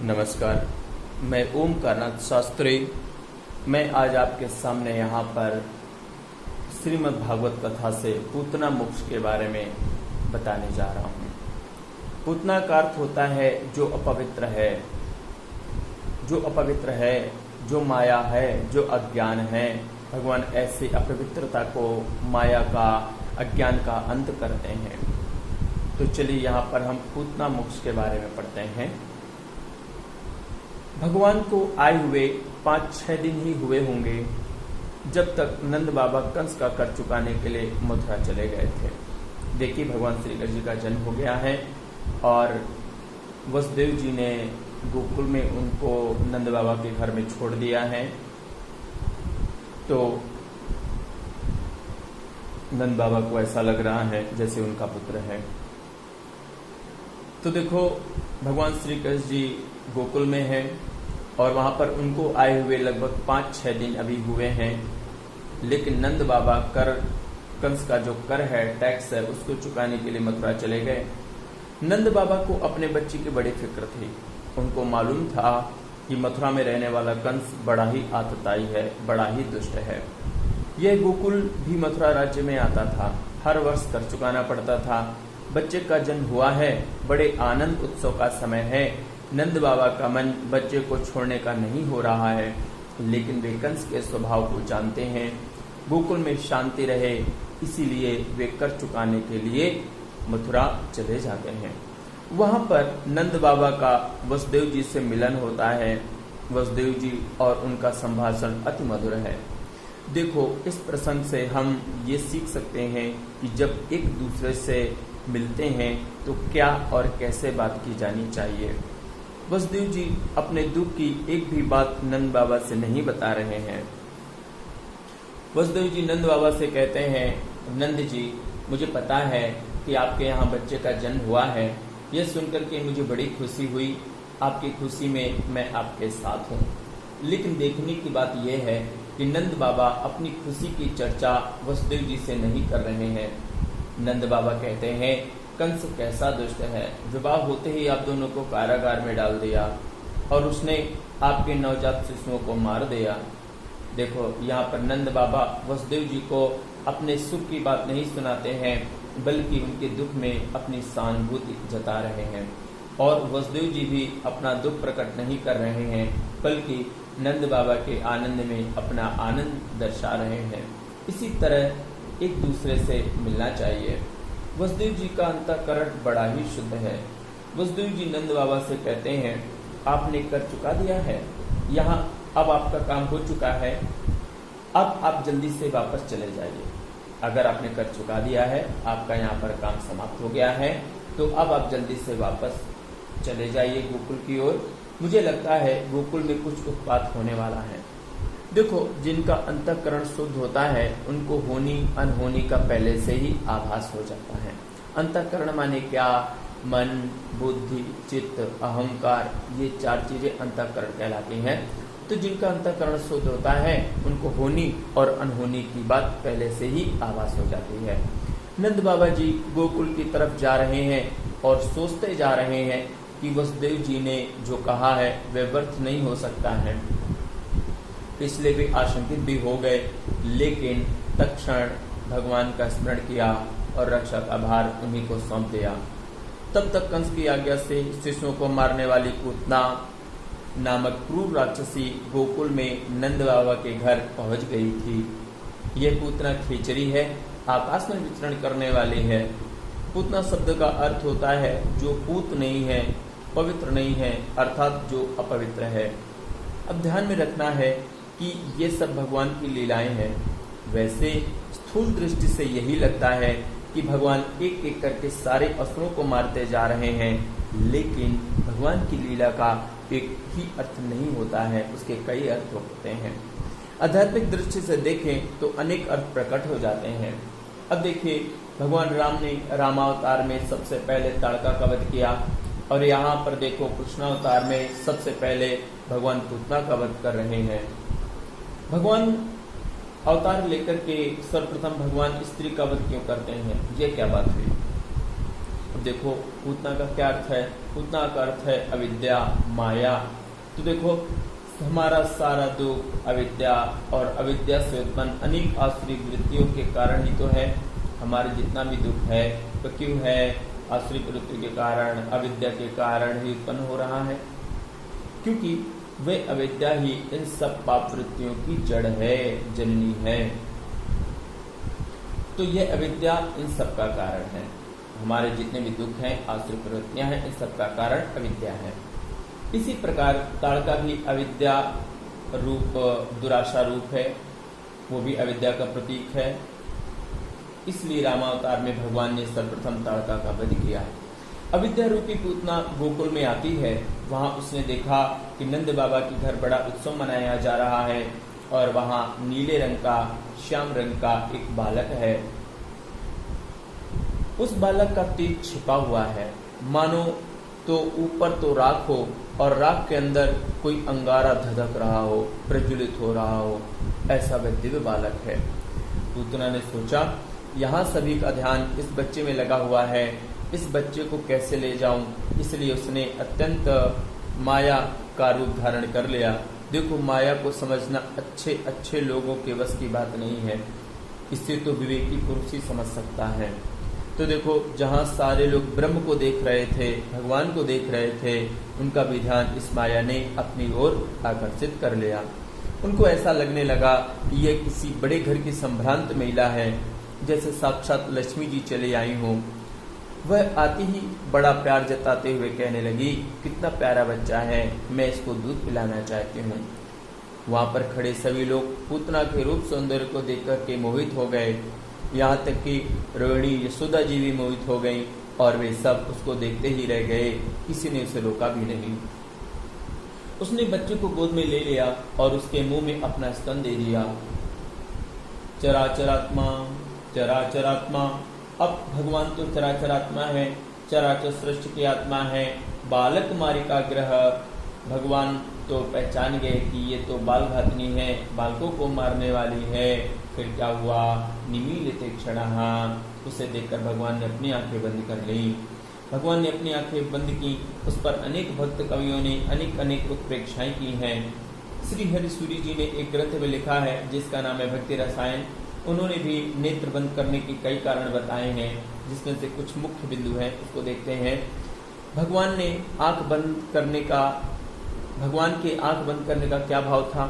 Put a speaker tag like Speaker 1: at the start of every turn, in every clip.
Speaker 1: नमस्कार, मैं ओमकारनाथ शास्त्री। मैं आज आपके सामने यहाँ पर श्रीमद् भागवत कथा से पूतना मोक्ष के बारे में बताने जा रहा हूँ। पूतना का अर्थ होता है जो अपवित्र है, जो अपवित्र है, जो माया है, जो अज्ञान है। भगवान ऐसे अपवित्रता को, माया का, अज्ञान का अंत करते हैं। तो चलिए यहाँ पर हम पूतना मोक्ष के बारे में पढ़ते हैं। भगवान को आए हुए 5-6 दिन ही हुए होंगे जब तक नंद बाबा कंस का कर चुकाने के लिए मथुरा चले गए थे। देखिए, भगवान श्री कृष्ण जी का जन्म हो गया है और वसुदेव जी ने गोकुल में उनको नंद बाबा के घर में छोड़ दिया है। तो नंद बाबा को ऐसा लग रहा है जैसे उनका पुत्र है। तो देखो, भगवान श्री कृष्ण जी गोकुल में है और वहां पर उनको आए हुए लगभग 5-6 दिन अभी हुए हैं। लेकिन नंद बाबा कंस का जो कर है, टैक्स है, उसको चुकाने के लिए मथुरा चले गए। नंद बाबा को अपने बच्चे की बड़ी फिक्र थी। उनको मालूम था कि मथुरा में रहने वाला कंस बड़ा ही आतताई है, बड़ा ही दुष्ट है। यह गोकुल भी मथुरा राज्य में आता था, हर वर्ष कर चुकाना पड़ता था। बच्चे का जन्म हुआ है, बड़े आनंद उत्सव का समय है। नंद बाबा का मन बच्चे को छोड़ने का नहीं हो रहा है, लेकिन वे कंस के स्वभाव को जानते हैं। गोकुल में शांति रहे, इसीलिए वे कर चुकाने के लिए मथुरा चले जाते हैं। वहां पर नंद बाबा का वसुदेव जी से मिलन होता है। वसुदेव जी और उनका संभाषण अति मधुर है। देखो, इस प्रसंग से हम ये सीख सकते हैं कि जब एक दूसरे से मिलते हैं तो क्या और कैसे बात की जानी चाहिए। वसुदेव जी अपने दुख की एक भी बात नंद बाबा से नहीं बता रहे हैं। वसुदेव जी नंद बाबा से कहते हैं, नंद जी, मुझे पता है कि आपके यहाँ बच्चे का जन्म हुआ है। यह सुनकर के मुझे बड़ी खुशी हुई। आपकी खुशी में मैं आपके साथ हूँ। लेकिन देखने की बात यह है कि नंद बाबा अपनी खुशी की चर्चा वसुदेव जी से नहीं कर रहे हैं। नंद बाबा कहते हैं, कंस कैसा दुष्ट है, विवाह होते ही आप दोनों को कारागार में डाल दिया और उसने आपके नवजात शिशुओं को मार दिया। देखो, यहाँ पर नंद बाबा वसुदेव जी को अपने सुख की बात नहीं सुनाते हैं, बल्कि उनके दुख में अपनी सहानुभूति जता रहे हैं। और वसुदेव जी भी अपना दुख प्रकट नहीं कर रहे हैं, बल्कि नंद बाबा के आनंद में अपना आनंद दर्शा रहे हैं। इसी तरह एक दूसरे से मिलना चाहिए। वसुदेव जी का अंतःकरण बड़ा ही शुद्ध है। वसुदेव जी नंद बाबा से कहते हैं, आपने कर चुका दिया है, यहाँ अब आपका काम हो चुका है, अब आप जल्दी से वापस चले जाइए। अगर आपने कर चुका दिया है, आपका यहाँ पर काम समाप्त हो गया है, तो अब आप जल्दी से वापस चले जाइए गोकुल की ओर। मुझे लगता है गोकुल में कुछ उत्पात होने वाला है। देखो, जिनका अंतःकरण शुद्ध होता है उनको होनी अनहोनी का पहले से ही आभास हो जाता है। अंतःकरण माने क्या? मन, बुद्धि, चित्त, अहंकार, ये 4 चीजें अंतःकरण कहलाती हैं। तो जिनका अंतःकरण शुद्ध होता है उनको होनी और अनहोनी की बात पहले से ही आभास हो जाती है। नंद बाबा जी गोकुल की तरफ जा रहे हैं और सोचते जा रहे हैं कि वसुदेव जी ने जो कहा है वह व्यर्थ नहीं हो सकता है। इसलिए वे आशंकित भी हो गए, लेकिन तत्क्षण भगवान का स्मरण किया और रक्षा का भार उन्हीं को सौंप दिया। तब तक कंस की आज्ञा से शिशुओं को मारने वाली पूतना नामक क्रूर राक्षसी गोकुल में नंद बाबा के घर पहुंच गई थी। यह पूतना खेचरी है, आकाश में विचरण करने वाली है। पूतना शब्द का अर्थ होता है जो पूत नहीं है, पवित्र नहीं है, अर्थात जो अपवित्र है। अब ध्यान में रखना है कि ये सब भगवान की लीलाएं हैं। वैसे स्थूल दृष्टि से यही लगता है कि भगवान एक एक करके सारे असुरों को मारते जा रहे हैं, लेकिन भगवान की लीला का एक ही अर्थ नहीं होता है, उसके कई अर्थ होते हैं। आध्यात्मिक दृष्टि से देखें तो अनेक अर्थ प्रकट हो जाते हैं। अब देखिए, भगवान राम ने रामावतार में सबसे पहले ताड़का का वध किया और यहाँ पर देखो कृष्णावतार में सबसे पहले भगवान पूतना का वध कर रहे हैं। भगवान अवतार लेकर के सर्वप्रथम भगवान स्त्री का वध क्यों करते हैं? ये क्या बात हुई? देखो पूतना का क्या अर्थ है? पूतना का अर्थ है अविद्या, माया। तो देखो हमारा सारा दुख अविद्या और अविद्या से उत्पन्न अनेक आसुरी वृत्तियों के कारण ही तो है। हमारे जितना भी दुख है तो क्यों है? आसुरी वृत्ति के कारण, अविद्या के कारण ही उत्पन्न हो रहा है, क्योंकि वे अविद्या ही इन सब पाप वृत्तियों की जड़ है, जननी है। तो यह अविद्या इन सब का कारण है। हमारे जितने भी दुख हैं, आसुरी प्रवृत्तियां हैं, इन सब का कारण अविद्या है। इसी प्रकार ताड़का भी अविद्या रूप, दुराशा रूप है, वो भी अविद्या का प्रतीक है। इसलिए रामावतार में भगवान ने सर्वप्रथम ताड़का का वध किया है। अविद्या रूपी पूतना गोकुल में आती है। वहां उसने देखा कि नंद बाबा के घर बड़ा उत्सव मनाया जा रहा है और वहां नीले रंग का, श्याम रंग का एक बालक है। उस बालक का तेज छिपा हुआ है, मानो तो ऊपर तो राख हो और राख के अंदर कोई अंगारा धधक रहा हो, प्रज्वलित हो रहा हो, ऐसा वह दिव्य बालक है। पूतना ने सोचा यहाँ सभी का ध्यान इस बच्चे में लगा हुआ है, इस बच्चे को कैसे ले जाऊं। इसलिए उसने अत्यंत माया का रूप धारण कर लिया। देखो माया को समझना अच्छे अच्छे लोगों के बस की बात नहीं है, इससे तो विवेकी पुरुष ही समझ सकता है। तो देखो जहाँ सारे लोग ब्रह्म को देख रहे थे, भगवान को देख रहे थे, उनका भी ध्यान इस माया ने अपनी ओर आकर्षित कर लिया। उनको ऐसा लगने लगा कि यह किसी बड़े घर की संभ्रांत महिला है, जैसे साक्षात लक्ष्मी जी चले आई हों। वह आती ही बड़ा प्यार जताते हुए कहने लगी, कितना प्यारा बच्चा है, मैं इसको दूध पिलाना चाहती हूँ। वहां पर खड़े सभी लोग पूतना के रूप सौंदर्य को देखकर के मोहित हो गए। यहाँ तक कि रोहिणी, यशोदा जी भी मोहित हो गईं और वे सब उसको देखते ही रह गए, किसी ने उसे रोका भी नहीं। उसने बच्चे को गोद में ले लिया और उसके मुंह में अपना स्तन दे दिया। चराचरात्मा, चराचरात्मा। अब भगवान तो चराचरात्मा है, चराचर सृष्टि की आत्मा है। बालक मारिका ग्रह, भगवान तो पहचान गए कि ये तो बाल घातनी है, बालकों को मारने वाली है। फिर क्या हुआ? निमीलिते क्षणः, उसे देखकर भगवान ने अपनी आंखें बंद कर ली। भगवान ने अपनी आंखें बंद की। उस पर अनेक भक्त कवियों ने अनेक अनेक उत्प्रेक्षाएं की हैं। श्री हरिसूरी जी ने एक ग्रंथ में लिखा है जिसका नाम है भक्ति रसायन। उन्होंने भी नेत्र बंद करने के कई कारण बताए हैं, जिसमें से कुछ मुख्य बिंदु हैं, उसको देखते हैं। भगवान ने आंख बंद करने का, भगवान के आंख बंद करने का क्या भाव था?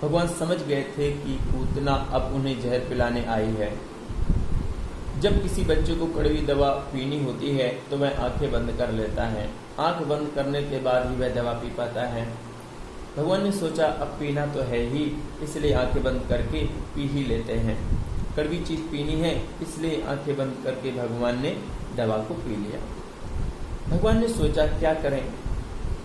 Speaker 1: भगवान समझ गए थे कि पूतना अब उन्हें जहर पिलाने आई है। जब किसी बच्चे को कड़वी दवा पीनी होती है तो वह आंखें बंद कर लेता है। आंख बंद करने के बाद ही वह दवा पी पाता है। भगवान ने सोचा अब पीना तो है ही, इसलिए आंखें बंद करके पी ही लेते हैं। कड़वी चीज पीनी है, इसलिए आंखें बंद करके भगवान ने दवा को पी लिया। भगवान ने सोचा क्या करें,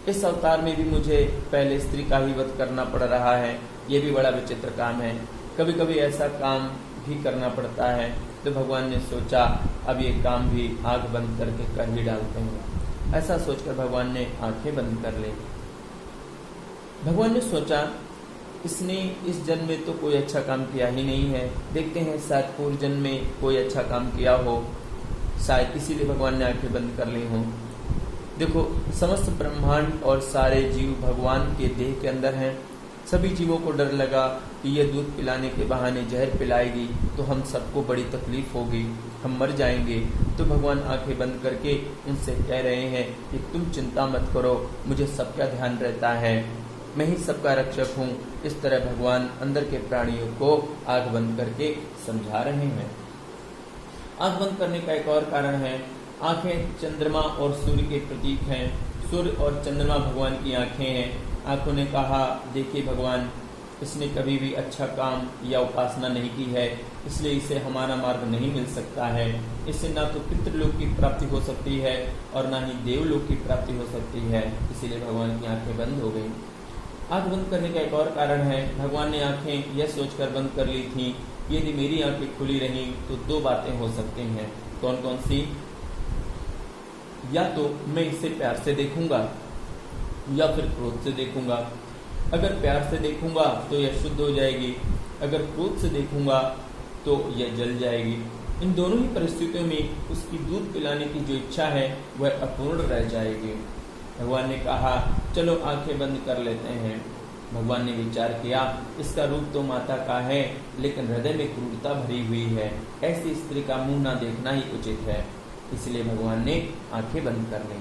Speaker 1: इस अवतार में भी मुझे पहले स्त्री का ही वध करना पड़ रहा है। ये भी बड़ा विचित्र काम है, कभी कभी ऐसा काम भी करना पड़ता है। तो भगवान ने सोचा अब ये काम भी आंख बंद करके कर ही डालते हैं। ऐसा सोचकर भगवान ने आंखें बंद कर ली। भगवान ने सोचा इसने इस जन्म में तो कोई अच्छा काम किया ही नहीं है, देखते हैं शायद पूर्व जन्म में कोई अच्छा काम किया हो, शायद इसीलिए भगवान ने आंखें बंद कर ली हों। देखो समस्त ब्रह्मांड और सारे जीव भगवान के देह के अंदर हैं। सभी जीवों को डर लगा कि ये दूध पिलाने के बहाने जहर पिलाएगी तो हम सबको बड़ी तकलीफ होगी, हम मर जाएंगे। तो भगवान आंखें बंद करके उनसे कह रहे हैं कि तुम चिंता मत करो, मुझे सबका ध्यान रहता है, मैं ही सबका रक्षक हूँ। इस तरह भगवान अंदर के प्राणियों को आंख बंद करके समझा रहे हैं। आंख बंद करने का एक और कारण है, आंखें चंद्रमा और सूर्य के प्रतीक हैं। सूर्य और चंद्रमा भगवान की आंखें हैं। आंखों ने कहा देखिए भगवान, इसने कभी भी अच्छा काम या उपासना नहीं की है, इसलिए इसे हमारा मार्ग नहीं मिल सकता है। इससे ना तो पितृलोक की प्राप्ति हो सकती है और ना ही देवलोक की प्राप्ति हो सकती है। इसीलिए भगवान की आंखें बंद हो गई। आंख बंद करने का एक और कारण है, भगवान ने आंखें यह सोचकर बंद कर ली थी कि यदि मेरी आंखें खुली रहीं तो दो बातें हो सकती हैं। कौन कौन सी? या तो मैं इसे प्यार से देखूंगा या फिर क्रोध से देखूंगा। अगर प्यार से देखूंगा तो यह शुद्ध हो जाएगी, अगर क्रोध से देखूंगा तो यह जल जाएगी। इन दोनों ही परिस्थितियों में उसकी दूध पिलाने की जो इच्छा है वह अपूर्ण रह जाएगी। भगवान ने कहा चलो आंखें बंद कर लेते हैं। भगवान ने विचार किया इसका रूप तो माता का है, लेकिन हृदय में क्रूरता भरी हुई है, ऐसी स्त्री का मुंह ना देखना ही उचित है। इसलिए भगवान ने आंखें बंद कर ली।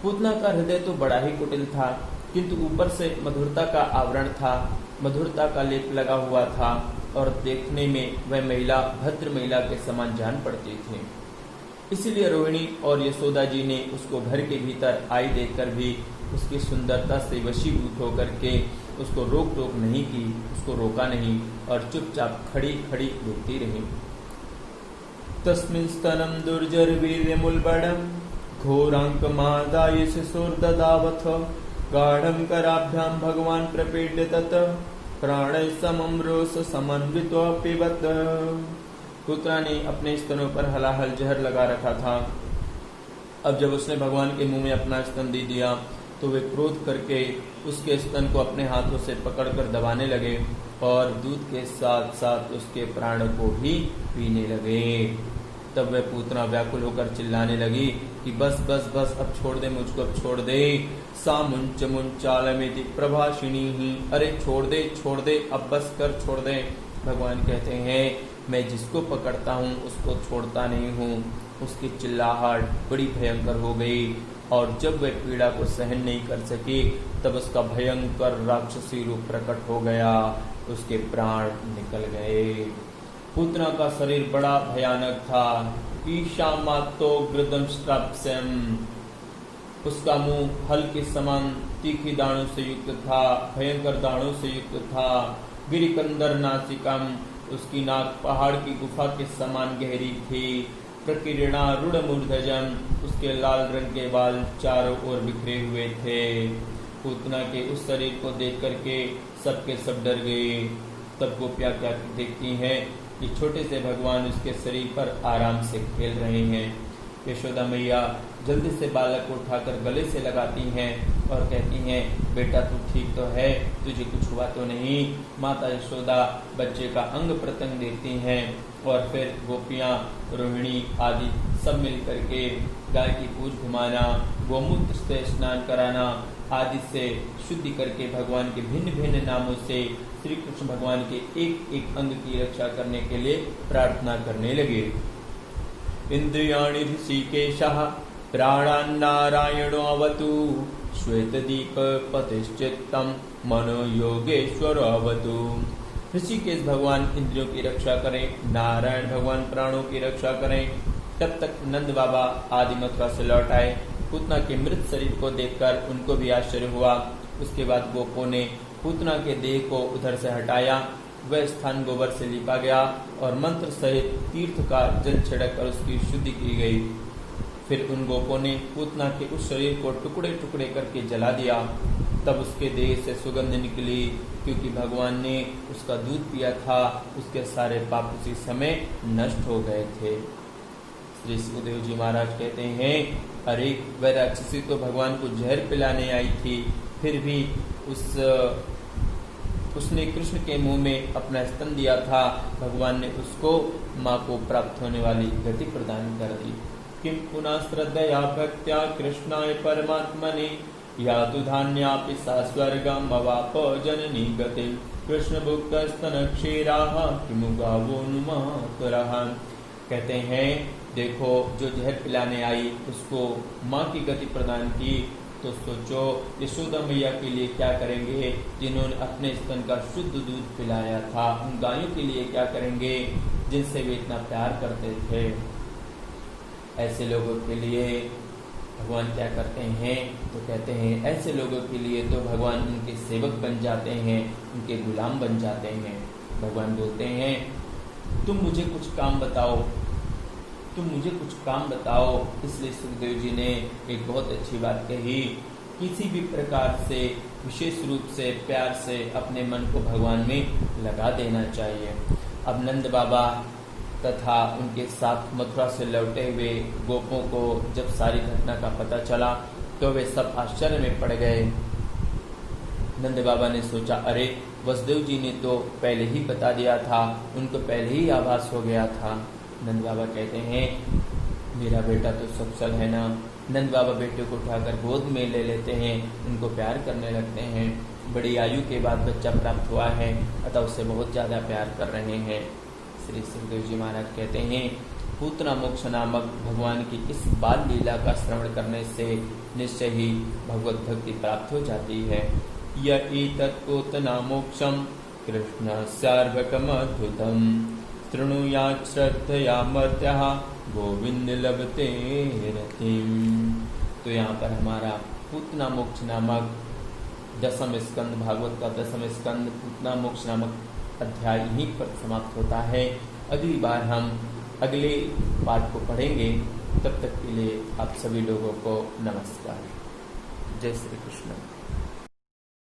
Speaker 1: पूतना का हृदय तो बड़ा ही कुटिल था, किंतु ऊपर से मधुरता का आवरण था, मधुरता का लेप लगा हुआ था और देखने में वह महिला भद्र महिला के समान जान पड़ती थी। इसलिए रोहिणी और यशोदा जी ने उसको घर के भीतर आई देखकर भी उसकी सुंदरता से वशीभूत होकर के उसको रोक टोक नहीं की, उसको रोका नहीं और चुपचाप खड़ी खड़ी देखती रही। तस्मिन् स्तनम दुर्जरवीर्यमुल्बणं घोरांकमादाय शिशुर्ददावथ गाढ़ं कराभ्यां भगवान प्रपीड्य तत् प्राणैः समं रोष समन्वितो पिबत। पुत्रा ने अपने स्तनों पर हलाहल जहर लगा रखा था। अब जब उसने भगवान के मुंह में अपना स्तन दे दिया तो वे क्रोध करके उसके स्तन को अपने हाथों से पकड़कर दबाने लगे और दूध के साथ साथ उसके प्राण को भी पीने लगे। तब वह पूतना व्याकुल होकर चिल्लाने लगी कि बस बस बस, अब छोड़ दे मुझको, अब छोड़ दे। सा मुंच मुंचालमिति प्रभाषिणी ही, अरे छोड़ दे अब बस कर, छोड़ दे। भगवान कहते हैं मैं जिसको पकड़ता हूँ उसको छोड़ता नहीं हूँ। उसकी चिल्लाहट बड़ी भयंकर हो गई और जब वह पीड़ा को सहन नहीं कर सकी तब उसका भयंकर राक्षसी रूप प्रकट हो गया, उसके प्राण निकल गए। पूतना का शरीर बड़ा भयानक था। ईशामातो गृदंष्ट्राप्स्यम, उसका मुंह हल के समान तीखी दाणों से युक्त था, भयंकर दाणों से युक्त था। गिरिकंदर नासिकम, उसकी नाक पहाड़ की गुफा के समान गहरी थी। प्रकीर्णा रुड़ मूर्धजम, उसके लाल रंग के बाल चारों ओर बिखरे हुए थे। पूतना के उस शरीर को देख करके सबके सब डर गए। तब गोपियां क्या देखती हैं कि छोटे से भगवान उसके शरीर पर आराम से खेल रहे हैं। यशोदा मैया जल्दी से बालक को उठाकर गले से लगाती हैं और कहती हैं बेटा तू ठीक तो है, तुझे कुछ हुआ तो नहीं। माता यशोदा बच्चे का अंग प्रत्यंग देखती हैं और फिर गोपियां रोहिणी आदि सब मिल करके गाय की पूंछ घुमाना, गोमूत्र से स्नान कराना आदि से शुद्धि करके भगवान के भिन्न भिन्न नामों से श्री कृष्ण भगवान के एक एक अंग की रक्षा करने के लिए प्रार्थना करने लगे। इंद्रियाणि ऋषिकेशः प्राणान्नारायणो अवतु श्वेतदीप पतिश्चित्तम मनो योगेश्वरो अवतु। ऋषिकेश भगवान इंद्रियों की रक्षा करें, नारायण भगवान प्राणों की रक्षा करें। तब तक नंद बाबा आदि मथुरा से लौट आए। पूतना के मृत शरीर को देखकर उनको भी आश्चर्य हुआ। उसके बाद गोपों ने पूतना के देह को उधर से हटाया। वह स्थान गोबर से लिपा गया और मंत्र सहित तीर्थ का जल छिड़क कर उसकी शुद्धि की गई। फिर उन गोपों ने पूतना के उस शरीर को टुकड़े टुकड़े करके जला दिया। तब उसके देह से सुगंध निकली, क्योंकि भगवान ने उसका दूध पिया था। उसके सारे पाप उसी समय नष्ट हो गए थे। श्री सुखदेव जी महाराज कहते हैं अरे वह राक्षसी तो भगवान को जहर पिलाने आई थी, फिर भी उसने कृष्ण के मुंह में अपना स्तन दिया था। भगवान ने उसको माँ को प्राप्त होने वाली गति प्रदान कर दी। किम पुनः श्रद्धया भक्त्या कृष्णाय परमात्मने या तु धान्यापि सा स्वर्गम अवाप जननी गति कृष्ण भुक्त स्तन क्षीराः किमु गावो नुमातरः। कहते हैं देखो जो जहर पिलाने आई उसको माँ की गति प्रदान की, तो सोचो यशोदा मैया के लिए क्या करेंगे जिन्होंने अपने स्तन का शुद्ध दूध पिलाया था। उन गायों के लिए क्या करेंगे जिनसे वे इतना प्यार करते थे। ऐसे लोगों के लिए भगवान क्या करते हैं तो कहते हैं ऐसे लोगों के लिए तो भगवान उनके सेवक बन जाते हैं, उनके गुलाम बन जाते हैं। भगवान बोलते हैं तुम मुझे कुछ काम बताओ, तुम मुझे कुछ काम बताओ। इसलिए सुखदेव जी ने एक बहुत अच्छी बात कही, किसी भी प्रकार से विशेष रूप से प्यार से अपने मन को भगवान में लगा देना चाहिए। अब नंद बाबा तथा उनके साथ मथुरा से लौटे हुए गोपों को जब सारी घटना का पता चला तो वे सब आश्चर्य में पड़ गए। नंद बाबा ने सोचा अरे वसुदेव जी ने तो पहले ही बता दिया था, उनको पहले ही आभास हो गया था। नंद बाबा कहते हैं मेरा बेटा तो सफल है ना। नंद बाबा बेटे को उठाकर गोद में ले लेते हैं, उनको प्यार करने लगते हैं। बड़ी आयु के बाद बच्चा प्राप्त हुआ है, अतः उससे बहुत ज़्यादा प्यार कर रहे हैं। श्री सुखदेव जी महाराज कहते हैं पूतना मोक्ष नामक भगवान की इस बाल लीला का श्रवण करने से निश्चय ही भगवत भक्ति प्राप्त हो जाती है। य एतत्पूतना मोक्षम कृष्ण सार्वकमद्भुतम शृणुयात् श्रद्धया मर्त्यः गोविंद लभते रतिम। तो यहाँ पर हमारा पूतना मोक्ष नामक दसम स्कंद, भागवत का दसम स्कंद पूतना मोक्ष नामक अध्याय यहीं पर समाप्त होता है। अगली बार हम अगले पाठ को पढ़ेंगे। तब तक के लिए आप सभी लोगों को नमस्कार। जय श्री कृष्ण।